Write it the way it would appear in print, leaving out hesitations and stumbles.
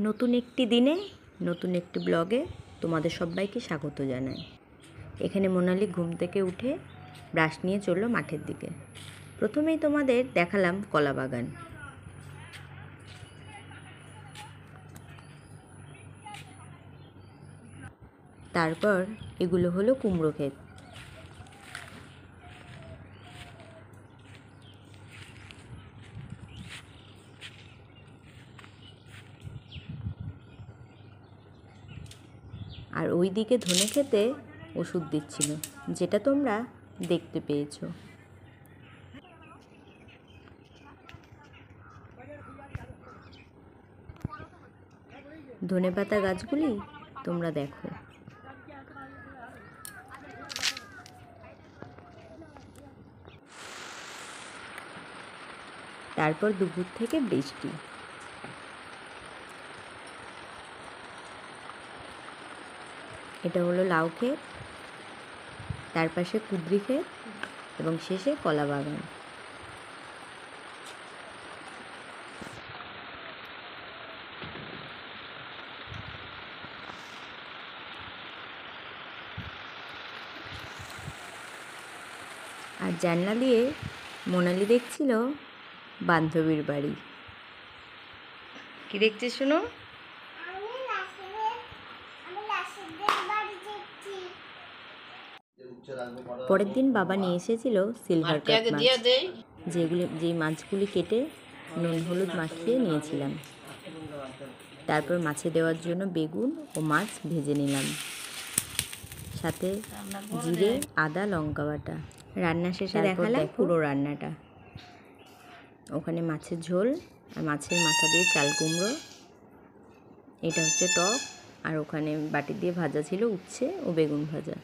নতুন একটি দিনে নতুন একটি ব্লগে তোমাদের সবাইকে স্বাগত জানাই। এখানে মোনালি ঘুম থেকে উঠে ব্রাশ নিয়ে চললো মাঠের দিকে। প্রথমেই তোমাদের দেখালাম কলা বাগান। তারপর এগুলো হলো কুমড়ো ক্ষেত। আর ওই দিকে ধনে খেতে ওষুধ দিচ্ছিল, যেটা তোমরা দেখতে পেয়েছো। ধনেপাতা গাছগুলি তোমরা দেখো। তারপর দুপুর থেকে বৃষ্টি। এটা হলো লাউ ক্ষেত, তার পাশে কুদ্রি ক্ষেত এবং শেষে কলা বাগান। আর জানলা দিয়ে মোনালি দেখছিল বান্ধবীর বাড়ি। কি দেখছিস শোনো? পরের দিন বাবা নিয়ে এসেছিল সিলভার কাপ মাছ, যেই মাছগুলি কেটে নুন হলুদ মাখিয়ে নিয়েছিলাম। তারপর মাছে দেওয়ার জন্য বেগুন ও মাছ ভেজে নিলাম, সাথে জিরে আদা লঙ্কা বাটা। রান্না শেষে দেখালাম পুরো রান্নাটা। ওখানে মাছের ঝোল আর মাছের মাথা দিয়ে চাল কুমড়ো, এটা হচ্ছে টক, আর ওখানে বাটি দিয়ে ভাজা ছিল উচ্ছে ও বেগুন ভাজা।